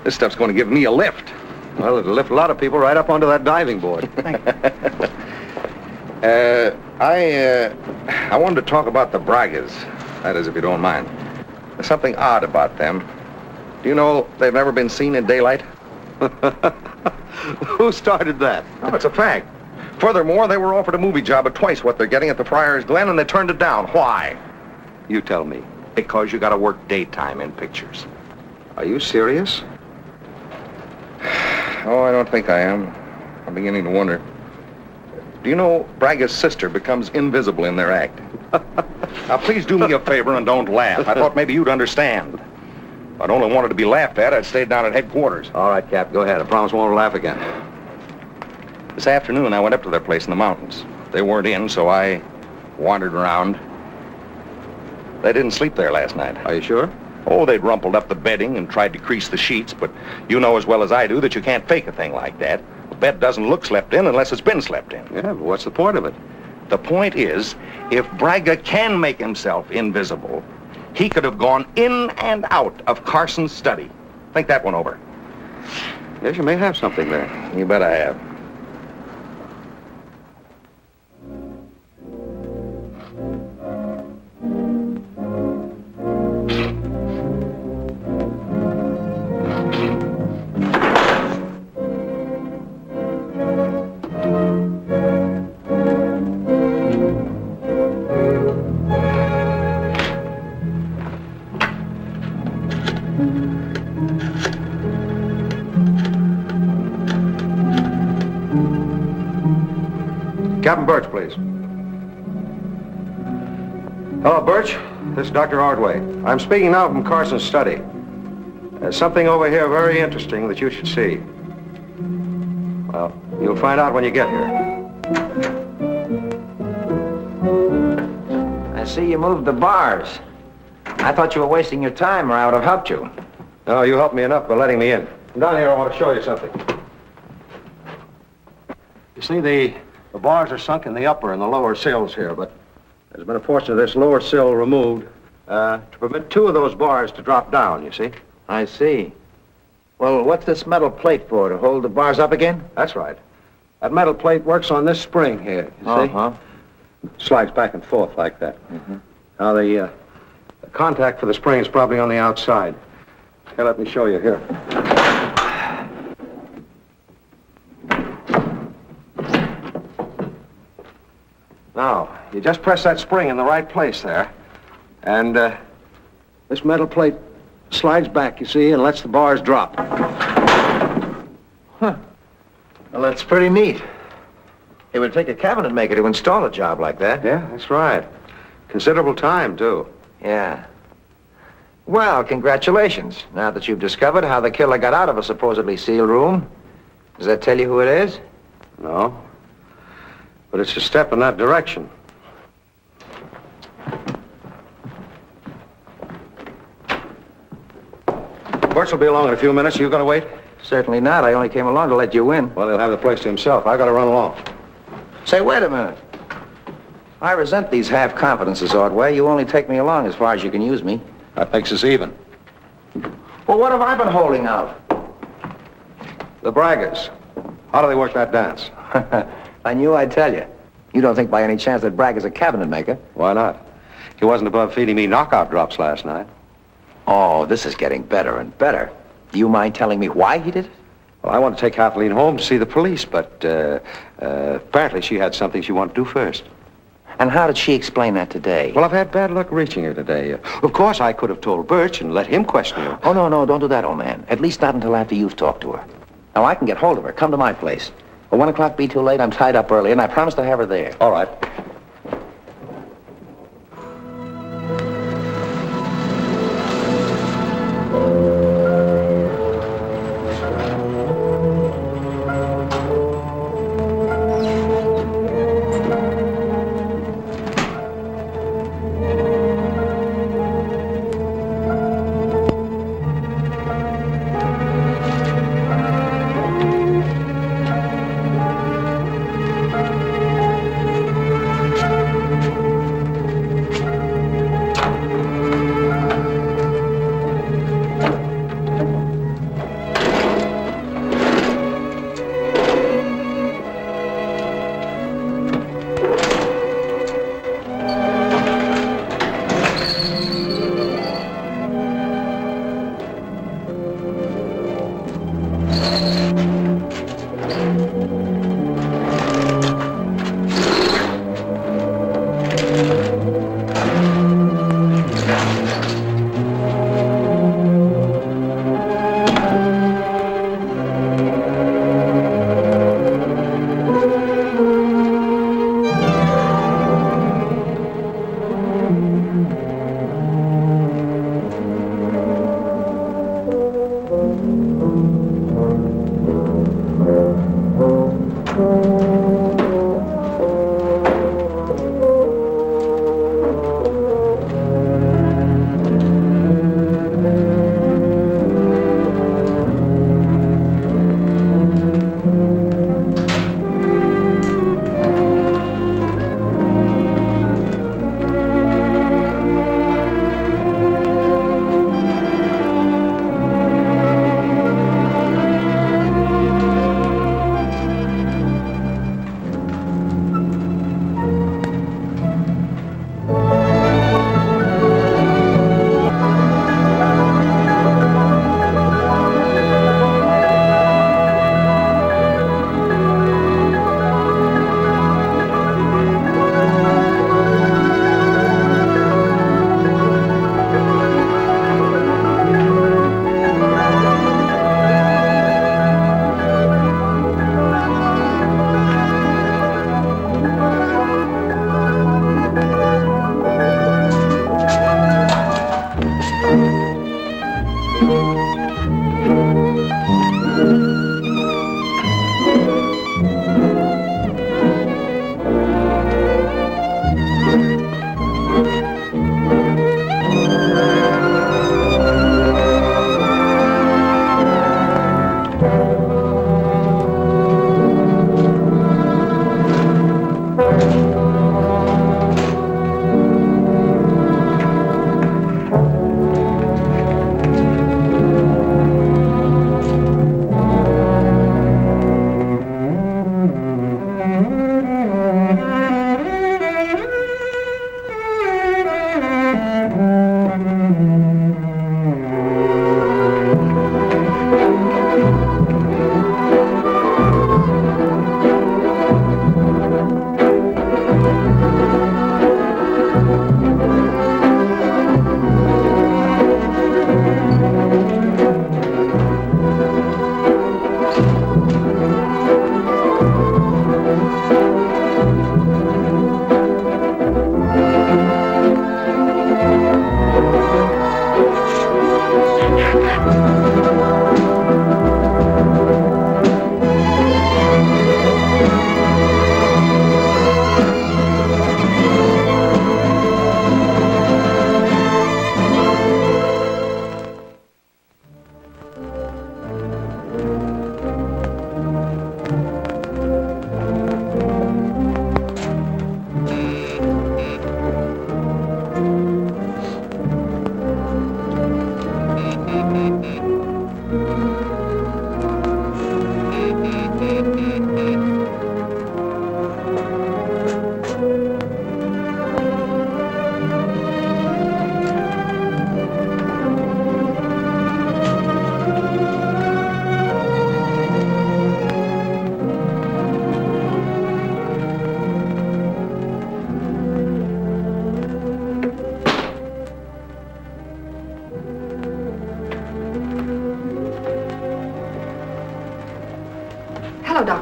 this stuff's going to give me a lift. Well, it'll lift a lot of people right up onto that diving board. I wanted to talk about the Bragas. That is, if you don't mind. There's something odd about them. Do you know they've never been seen in daylight? Who started that? Oh, it's a fact. Furthermore, they were offered a movie job at twice what they're getting at the Friars Glen, and they turned it down. Why? You tell me. Because you got to work daytime in pictures. Are you serious? Oh, I don't think I am. I'm beginning to wonder. Do you know Braga's sister becomes invisible in their act? Now, please do me a favor and don't laugh. I thought maybe you'd understand. If I'd only wanted to be laughed at, I'd stayed down at headquarters. All right, Cap, go ahead. I promise I won't laugh again. This afternoon, I went up to their place in the mountains. They weren't in, so I wandered around. They didn't sleep there last night. Are you sure? Oh, they'd rumpled up the bedding and tried to crease the sheets, but you know as well as I do that you can't fake a thing like that. A bed doesn't look slept in unless it's been slept in. Yeah, but what's the point of it? The point is, if Braga can make himself invisible, he could have gone in and out of Carson's study. Think that one over. Yes, you may have something there. You bet I have. Captain Birch, please. Hello, Birch. This is Dr. Ordway. I'm speaking now from Carson's study. There's something over here very interesting that you should see. Well, you'll find out when you get here. I see you moved the bars. I thought you were wasting your time, or I would have helped you. No, you helped me enough by letting me in. Come down here, I want to show you something. You see, the bars are sunk in the upper and the lower sills here, but there's been a portion of this lower sill removed to permit two of those bars to drop down, you see? I see. Well, what's this metal plate for, to hold the bars up again? That's right. That metal plate works on this spring here, you see? Uh-huh. Slides back and forth like that. Mm-hmm. Now, the contact for the spring is probably on the outside. Here, let me show you here. Now, you just press that spring in the right place there, and this metal plate slides back, you see, and lets the bars drop. Huh. Well, that's pretty neat. It would take a cabinet maker to install a job like that. Yeah, that's right. Considerable time, too. Yeah. Well, congratulations. Now that you've discovered how the killer got out of a supposedly sealed room, does that tell you who it is? No. But it's a step in that direction. Birch will be along in a few minutes. You gonna wait? Certainly not. I only came along to let you in. Well, he'll have the place to himself. I gotta run along. Say, wait a minute. I resent these half-confidences, Ordway. You only take me along as far as you can use me. That makes us even. Well, what have I been holding out? The Braggers. How do they work that dance? I knew I'd tell you. You don't think by any chance that Bragg is a cabinet maker? Why not? He wasn't above feeding me knockout drops last night. Oh, this is getting better and better. Do you mind telling me why he did it? Well, I want to take Kathleen home to see the police, but apparently she had something she wanted to do first. And how did she explain that today? Well, I've had bad luck reaching her today. Of course, I could have told Birch and let him question her. Oh, no, don't do that, old man. At least not until after you've talked to her. Now, I can get hold of her. Come to my place. Will 1 o'clock be too late? I'm tied up early, and I promised to have her there. All right.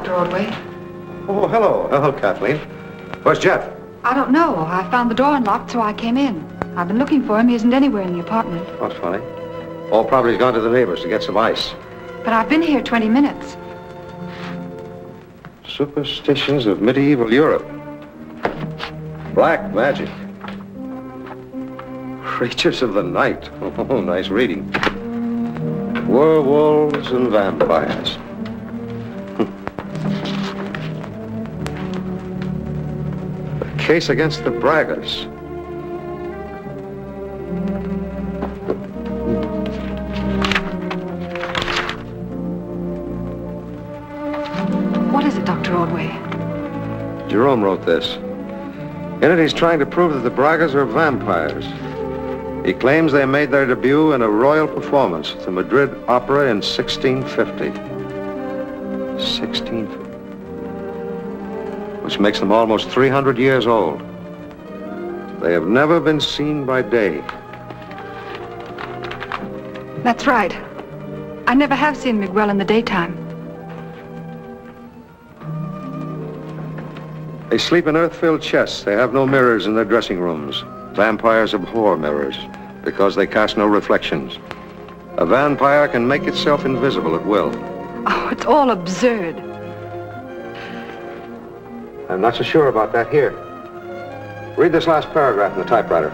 Dr. Ordway. Oh, hello. Hello, Kathleen. Where's Jeff? I don't know. I found the door unlocked, so I came in. I've been looking for him. He isn't anywhere in the apartment. That's funny. All probably he's gone to the neighbors to get some ice. But I've been here 20 minutes. Superstitions of medieval Europe. Black magic. Creatures of the night. Oh, nice reading. Werewolves and vampires. The case against the Braggers. What is it, Dr. Ordway? Jerome wrote this. In it, he's trying to prove that the Braggers are vampires. He claims they made their debut in a royal performance at the Madrid Opera in 1650. 1650. Which makes them almost 300 years old. They have never been seen by day. That's right. I never have seen Miguel in the daytime. They sleep in earth-filled chests. They have no mirrors in their dressing rooms. Vampires abhor mirrors because they cast no reflections. A vampire can make itself invisible at will. Oh, it's all absurd. I'm not so sure about that here. Read this last paragraph in the typewriter.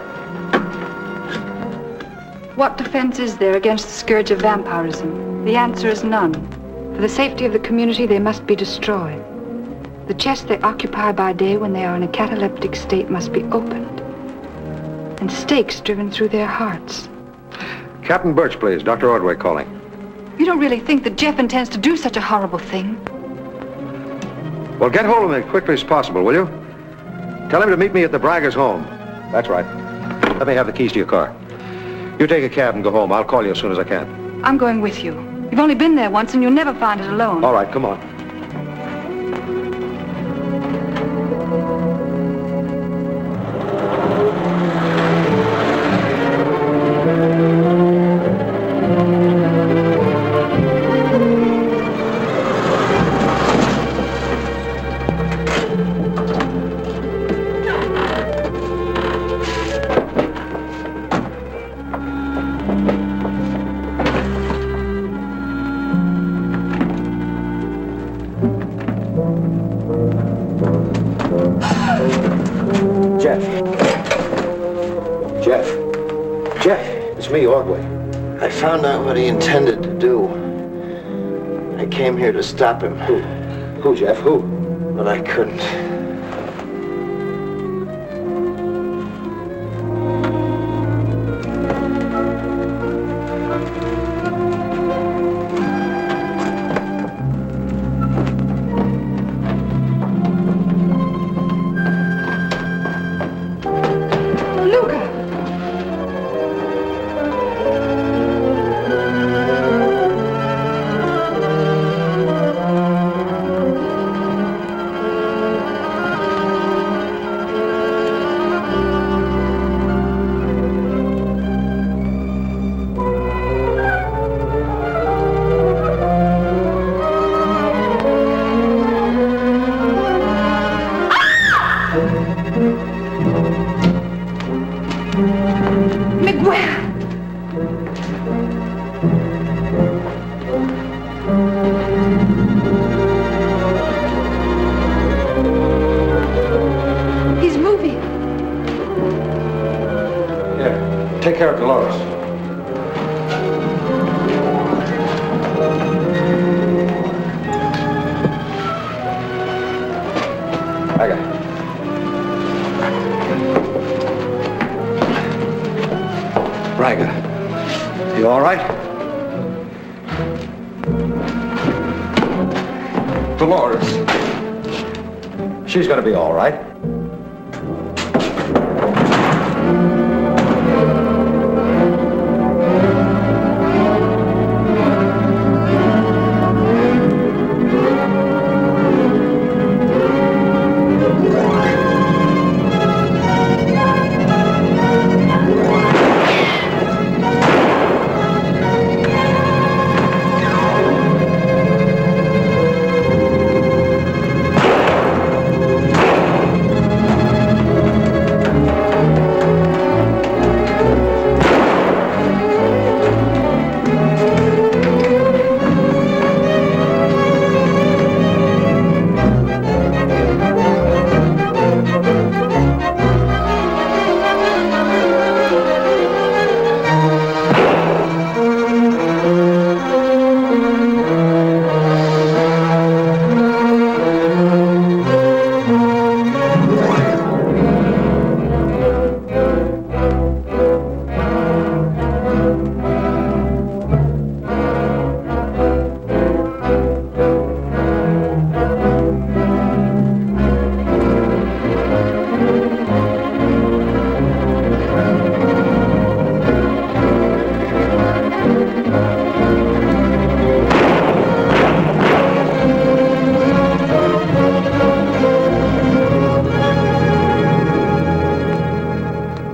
What defense is there against the scourge of vampirism? The answer is none. For the safety of the community, they must be destroyed. The chests they occupy by day when they are in a cataleptic state must be opened, and stakes driven through their hearts. Captain Birch, please. Dr. Ordway calling. You don't really think that Jeff intends to do such a horrible thing? Well, get hold of him as quickly as possible, will you? Tell him to meet me at the Braggers' home. That's right. Let me have the keys to your car. You take a cab and go home. I'll call you as soon as I can. I'm going with you. You've only been there once and you'll never find it alone. All right, come on. I found out what he intended to do. I came here to stop him. Who, Jeff? Who? But I couldn't. Take care of Dolores. I got it. Braga, you all right? Dolores. She's gonna be all right.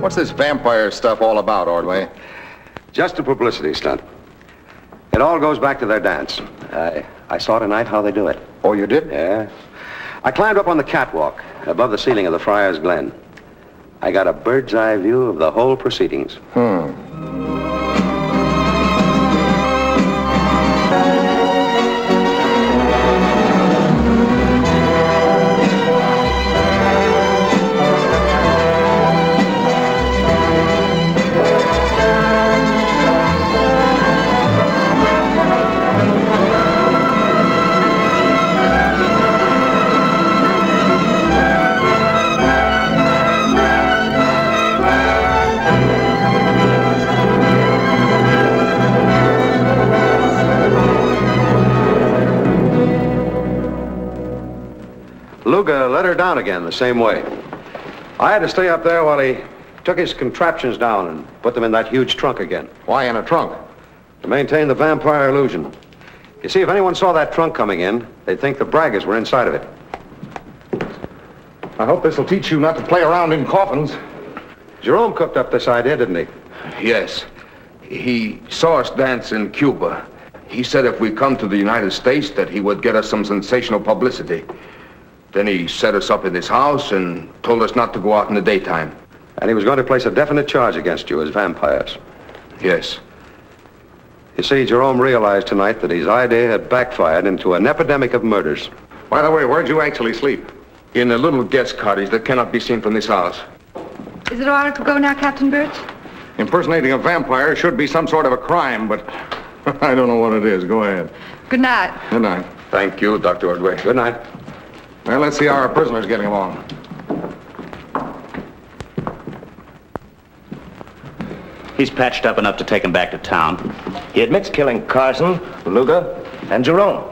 What's this vampire stuff all about, Ordway? Just a publicity stunt. It all goes back to their dance. I saw tonight how they do it. Oh, you did? Yeah. I climbed up on the catwalk above the ceiling of the Friar's Glen. I got a bird's eye view of the whole proceedings. Luga let her down again the same way. I had to stay up there while he took his contraptions down and put them in that huge trunk again. Why in a trunk? To maintain the vampire illusion. You see, if anyone saw that trunk coming in, they'd think the Bragas were inside of it. I hope this will teach you not to play around in coffins. Jerome cooked up this idea, didn't he? Yes. He saw us dance in Cuba. He said if we come to the United States that he would get us some sensational publicity. Then he set us up in his house and told us not to go out in the daytime. And he was going to place a definite charge against you as vampires. Yes. You see, Jerome realized tonight that his idea had backfired into an epidemic of murders. By the way, where'd you actually sleep? In a little guest cottage that cannot be seen from this house. Is it all right to go now, Captain Birch? Impersonating a vampire should be some sort of a crime, but I don't know what it is. Go ahead. Good night. Good night. Thank you, Dr. Ordway. Good night. Well, let's see how our prisoner's getting along. He's patched up enough to take him back to town. He admits killing Carson, Luga, and Jerome.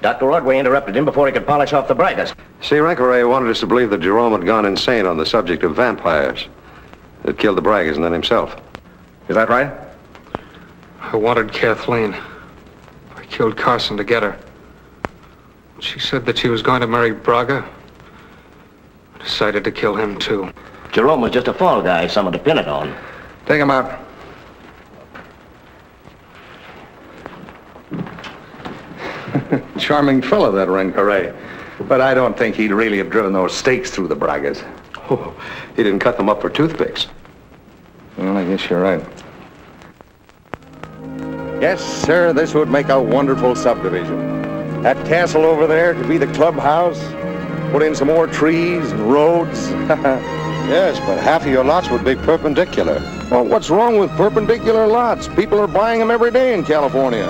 Dr. Ordway interrupted him before he could polish off the brightest. See, Rancoret wanted us to believe that Jerome had gone insane on the subject of vampires. That killed the Bragas and then himself. Is that right? I wanted Kathleen. I killed Carson to get her. She said that she was going to marry Braga. I decided to kill him, too. Jerome was just a fall guy, someone to pin it on. Take him out. Charming fellow, that Rancoret. But I don't think he'd really have driven those stakes through the Bragas. Oh, he didn't cut them up for toothpicks. Well, I guess you're right. Yes, sir, this would make a wonderful subdivision. That castle over there could be the clubhouse. Put in some more trees and roads. Yes, but half of your lots would be perpendicular. Well, what's wrong with perpendicular lots? People are buying them every day in California.